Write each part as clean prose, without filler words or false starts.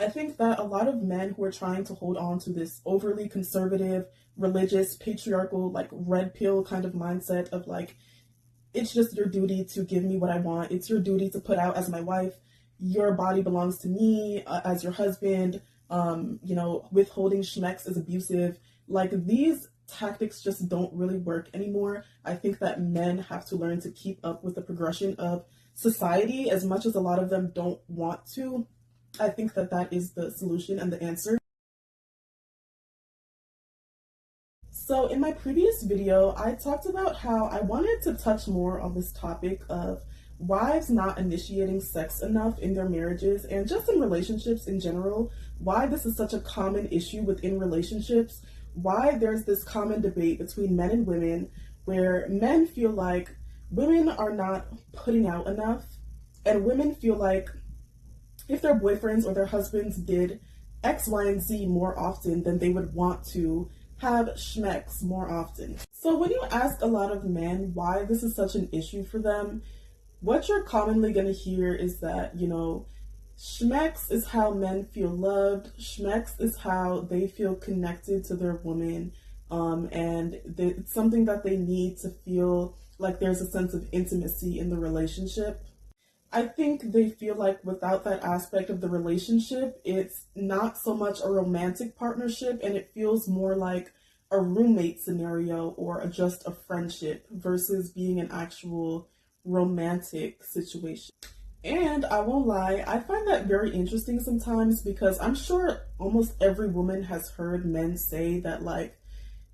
I think that a lot of men who are trying to hold on to this overly conservative, religious, patriarchal, like red pill kind of mindset of like, it's just your duty to give me what I want. It's your duty to put out as my wife. Your body belongs to me as your husband. Withholding schmecks is abusive. Like these tactics just don't really work anymore. I think that men have to learn to keep up with the progression of society as much as a lot of them don't want to. I think that that is the solution and the answer. So in my previous video, I talked about how I wanted to touch more on this topic of wives not initiating sex enough in their marriages and just in relationships in general, why this is such a common issue within relationships, why there's this common debate between men and women where men feel like women are not putting out enough and women feel like if their boyfriends or their husbands did X, Y, and Z more often, then they would want to have schmecks more often. So when you ask a lot of men why this is such an issue for them, what you're commonly going to hear is that, schmecks is how men feel loved. Schmecks is how they feel connected to their woman. It's something that they need to feel like there's a sense of intimacy in the relationship. I think they feel like without that aspect of the relationship, it's not so much a romantic partnership and it feels more like a roommate scenario or just a friendship versus being an actual romantic situation. And I won't lie, I find that very interesting sometimes because I'm sure almost every woman has heard men say that like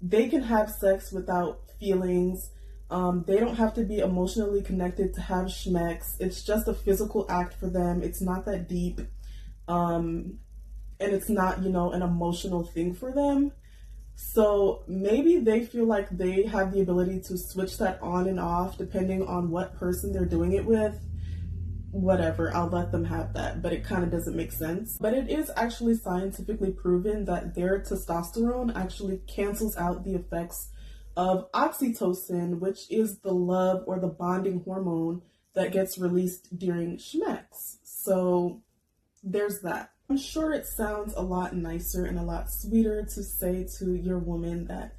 they can have sex without feelings. They don't have to be emotionally connected to have schmecks. It's just a physical act for them. It's not that deep. And it's not, an emotional thing for them. So maybe they feel like they have the ability to switch that on and off depending on what person they're doing it with. Whatever, I'll let them have that, but it kind of doesn't make sense. But it is actually scientifically proven that their testosterone actually cancels out the effects of oxytocin, which is the love or the bonding hormone that gets released during schmecks. So there's that. I'm sure it sounds a lot nicer and a lot sweeter to say to your woman that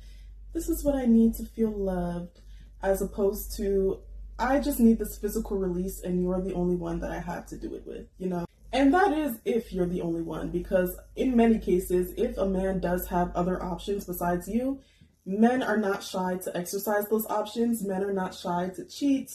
this is what I need to feel loved, as opposed to I just need this physical release and you're the only one that I have to do it with, And that is if you're the only one, because in many cases, if a man does have other options besides you, men are not shy to exercise those options. Men are not shy to cheat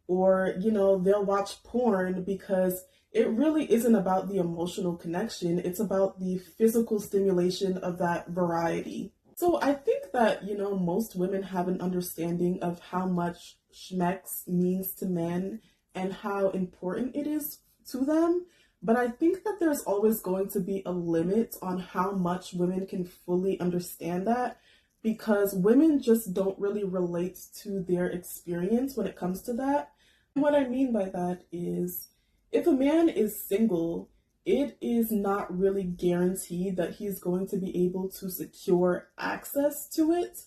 or, they'll watch porn because it really isn't about the emotional connection. It's about the physical stimulation of that variety. So I think that, most women have an understanding of how much schmecks means to men and how important it is to them. But I think that there's always going to be a limit on how much women can fully understand that, because women just don't really relate to their experience when it comes to that. And what I mean by that is if a man is single, it is not really guaranteed that he's going to be able to secure access to it,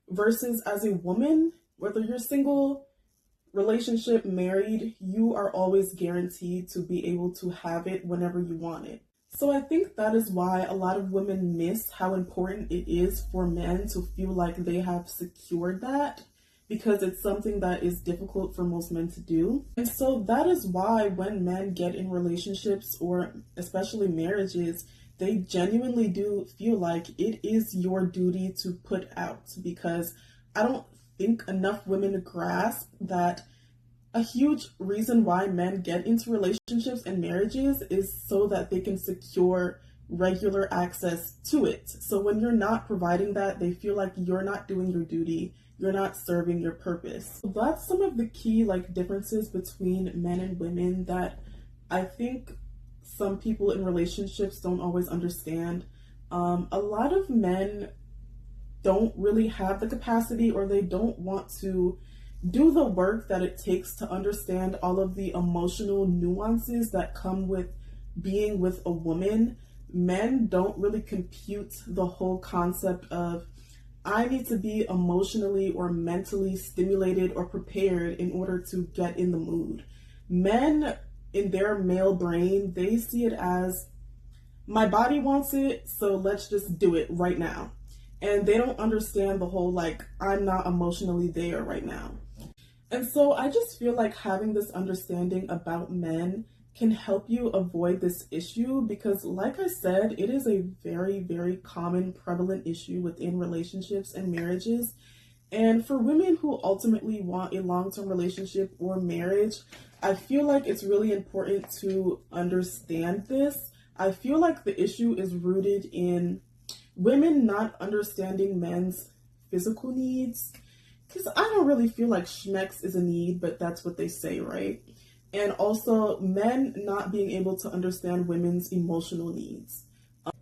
versus as a woman, whether you're single, relationship, married, you are always guaranteed to be able to have it whenever you want it. So I think that is why a lot of women miss how important it is for men to feel like they have secured that, because it's something that is difficult for most men to do. And so that is why when men get in relationships or especially marriages, they genuinely do feel like it is your duty to put out, because I don't think enough women grasp that a huge reason why men get into relationships and marriages is so that they can secure regular access to it. So when you're not providing that, they feel like you're not doing your duty, you're not serving your purpose. So that's some of the key differences between men and women that I think some people in relationships don't always understand. A lot of men don't really have the capacity, or they don't want to do the work that it takes to understand all of the emotional nuances that come with being with a woman. Men don't really compute the whole concept of I need to be emotionally or mentally stimulated or prepared in order to get in the mood. Men, in their male brain, they see it as my body wants it, so let's just do it right now. And they don't understand the whole, like, I'm not emotionally there right now. And so I just feel like having this understanding about men can help you avoid this issue because, like I said, it is a very, very common, prevalent issue within relationships and marriages. And for women who ultimately want a long-term relationship or marriage, I feel like it's really important to understand this. I feel like the issue is rooted in women not understanding men's physical needs. Because I don't really feel like schmex is a need, but that's what they say, right? And also men not being able to understand women's emotional needs.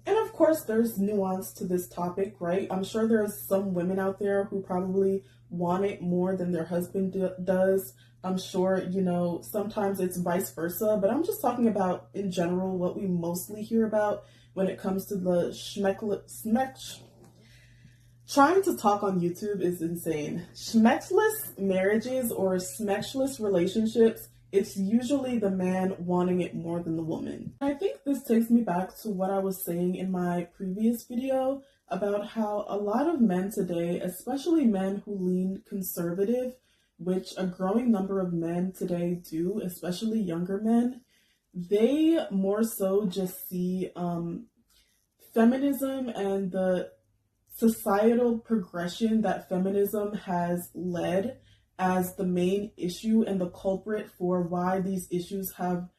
And of course, there's nuance to this topic, right? I'm sure there's some women out there who probably want it more than their husband does. I'm sure, sometimes it's vice versa, but I'm just talking about in general what we mostly hear about when it comes to the schmeck. Trying to talk on YouTube is insane. Schmexless marriages or smexless relationships, it's usually the man wanting it more than the woman. I think this takes me back to what I was saying in my previous video about how a lot of men today, especially men who lean conservative, which a growing number of men today do, especially younger men, they more so just see feminism and the societal progression that feminism has led as the main issue and the culprit for why these issues have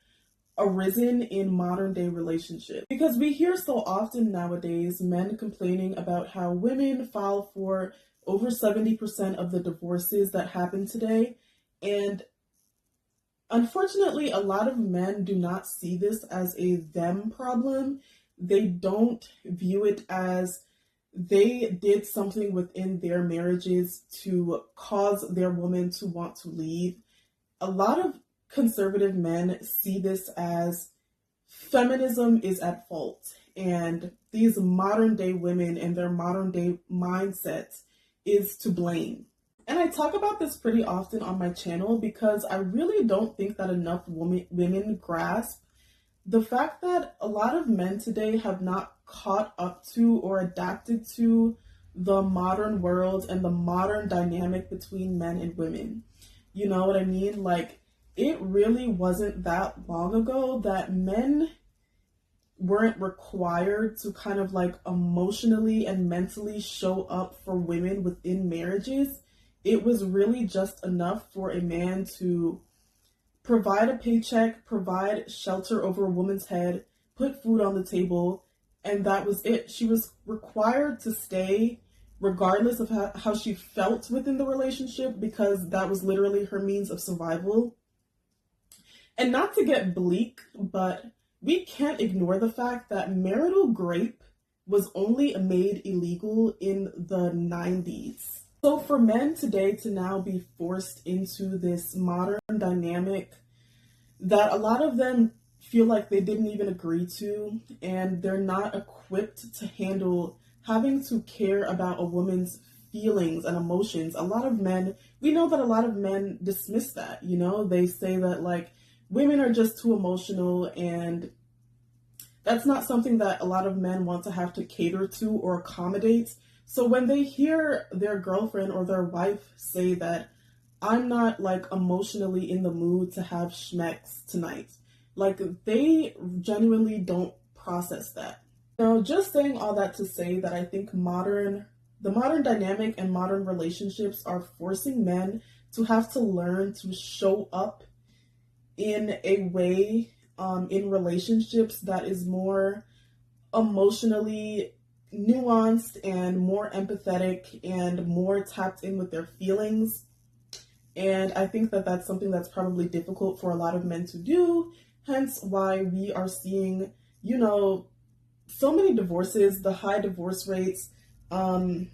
arisen in modern day relationships. Because we hear so often nowadays men complaining about how women file for over 70% of the divorces that happen today. And unfortunately, a lot of men do not see this as a them problem. They don't view it as they did something within their marriages to cause their woman to want to leave. A lot of conservative men see this as feminism is at fault, and these modern day women and their modern day mindsets is to blame. And I talk about this pretty often on my channel because I really don't think that enough women grasp the fact that a lot of men today have not caught up to or adapted to the modern world and the modern dynamic between men and women. You know what I mean? Like, it really wasn't that long ago that men weren't required to kind of like emotionally and mentally show up for women within marriages. It was really just enough for a man to provide a paycheck, provide shelter over a woman's head, put food on the table, and that was it. She was required to stay regardless of how she felt within the relationship because that was literally her means of survival. And not to get bleak, but we can't ignore the fact that marital rape was only made illegal in the 90s. So for men today to now be forced into this modern dynamic that a lot of them feel like they didn't even agree to, and they're not equipped to handle having to care about a woman's feelings and emotions. A lot of men, we know that a lot of men dismiss that, they say that like women are just too emotional, and that's not something that a lot of men want to have to cater to or accommodate. So when they hear their girlfriend or their wife say that I'm not like emotionally in the mood to have schmecks tonight, like they genuinely don't process that. Just saying all that to say that I think the modern dynamic and modern relationships are forcing men to have to learn to show up in a way in relationships that is more emotionally nuanced and more empathetic and more tapped in with their feelings. And I think that that's something that's probably difficult for a lot of men to do, hence why we are seeing, so many divorces, the high divorce rates, and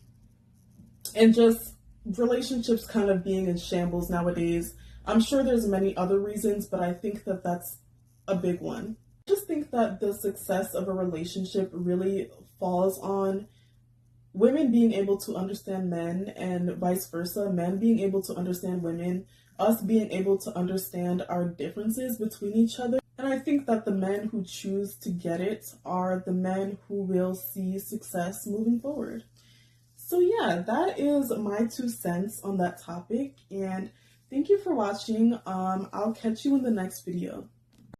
just relationships kind of being in shambles nowadays. I'm sure there's many other reasons, but I think that that's a big one. I just think that the success of a relationship really falls on women being able to understand men and vice versa, men being able to understand women, us being able to understand our differences between each other. And I think that the men who choose to get it are the men who will see success moving forward. So yeah, that is my 2 cents on that topic, and thank you for watching. I'll catch you in the next video.